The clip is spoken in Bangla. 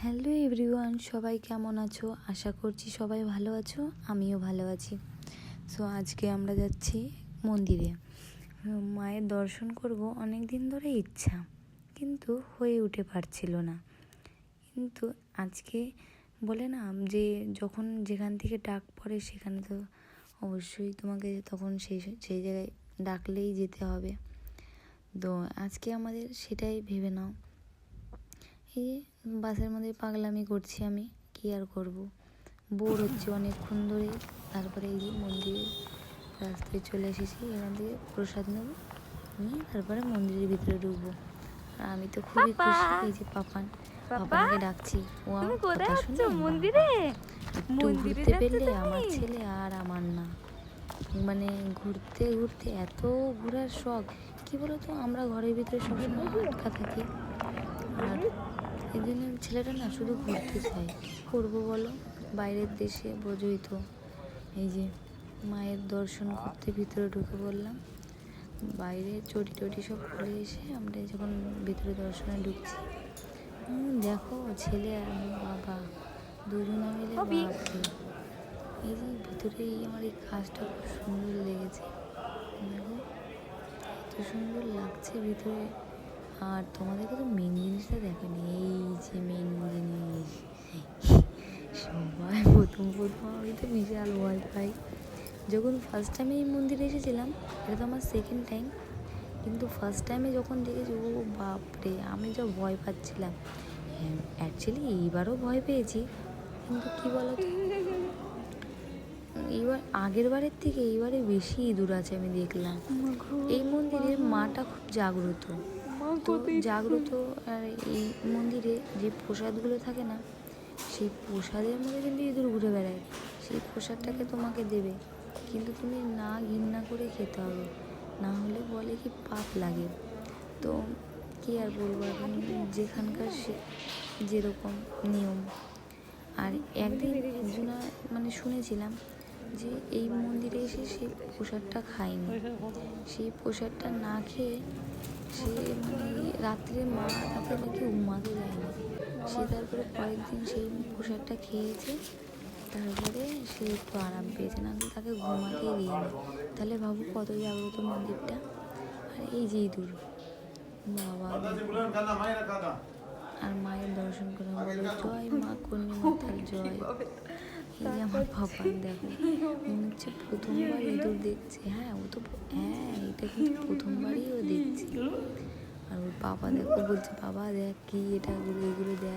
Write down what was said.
হ্যালো এভরিওয়ান, সবাই কেমন আছো? আশা করছি সবাই ভালো আছো, আমিও ভালো আছি। সো আজকে আমরা যাচ্ছি মন্দিরে, মায়ের দর্শন করব। অনেক দিন ধরে ইচ্ছা, কিন্তু হয়ে উঠে পারছিল না। কিন্তু আজকে বলে না যে যখন যেখান থেকে ডাক পড়ে সেখানে তো অবশ্যই তোমাকে তখন সেই জায়গায় ডাকলেই যেতে হবে। তো আজকে আমাদের সেটাই ভেবে নাও। এই বাসের মধ্যে পাগলামি করছি, আমি কি আর করব, বোর হচ্ছে অনেকক্ষণ ধরে। তারপরে এই যে মন্দিরের রাস্তায় চলে এসেছি, এখান থেকে প্রসাদ নেবো, নিয়ে তারপরে মন্দিরের ভিতরে ঢুকবো। আর আমি তো খুবই খুশি। এই যে পাপাকে ডাকছি, ও আমার কথা শুনে মন্দিরে একটু ঘুরতে পেলে আমার ছেলে আর আমার না, মানে ঘুরতে ঘুরতে এত ঘোরার শখ। কি বলতো, আমরা ঘরের ভিতরে সবসময় আটকা থাকি, আর এই জন্য ছেলেটা না শুধু ঘুরতে চায়। কী করবো বলো, বাইরের দেশে বোঝোই তো। এই যে মায়ের দর্শন করতে ভিতরে ঢুকে পড়লাম। বাইরে চটি টটি সব খুলে এসে আমরা যখন ভিতরে দর্শনে ঢুকছি, দেখো ছেলে আর বাবা দুজনে মিলে, বাপরে। এই যে ভিতরে আমার এই কাজটা খুব সুন্দর লেগেছে, দেখো এত সুন্দর লাগছে ভিতরে। আর তোমাদেরকে তো মেন জিনিসটা দেখেনি, এই যে মেন জিনিস, সবাই প্রথম আমি তো বিশাল ভয় পাই। যখন ফার্স্ট টাইমে এই মন্দিরে এসেছিলাম, এটা তো আমার সেকেন্ড টাইম, কিন্তু ফার্স্ট টাইমে যখন দেখেছি, ও বাপরে, আমি যা ভয় পাচ্ছিলাম। হ্যাঁ, অ্যাকচুয়ালি এইবারও ভয় পেয়েছি, কিন্তু কী বলো তো, এইবার আগের বারের থেকে এইবারে বেশি ইঁদুর আছে আমি দেখলাম। এই মন্দিরের মাটা খুব জাগ্রত, তো জাগ্রত। আর এই মন্দিরে যে প্রসাদগুলো থাকে না, সেই প্রসাদের মধ্যে কিন্তু ইঁদুর ঘুরে বেড়ায়। সেই প্রসাদটাকে তোমাকে দেবে, কিন্তু তুমি না ঘৃণা করে খেতে হবে, না হলে বলে কি পাপ লাগে। তো কী আর বলবো, এখন যেখানকার সে যেরকম নিয়ম। আর একদিন একজনা মানে শুনেছিলাম যে এই মন্দিরে এসে সেই প্রসাদটা খায়নি, সেই প্রসাদটা না খেয়ে সে মানে রাত্রে মা তাকে নাকি ঘুমাতে দেয়নি। সে তারপরে পরের দিন সেই প্রসাদটা খেয়েছে, তারপরে সে একটু আরাম পেয়েছে, না তাকে ঘুমাতেই দিইনি। তাহলে ভাবো কত জাগ্রত মন্দিরটা। আর এই যে ইঁদুর, বাবা। আর মায়ের দর্শন করে বলো জয় মা কর্ণী মাতার জয়। এই যে আমার পাপা, দেখো মনে হচ্ছে প্রথমবার ইঁদুর দেখছে। হ্যাঁ, ও তো হ্যাঁ, এটা কিন্তু প্রথমবারই ও দেখছে। আর ওর বাবা দেখো বলছে, বাবা দেখ কি এটা, এগুলো দেখ।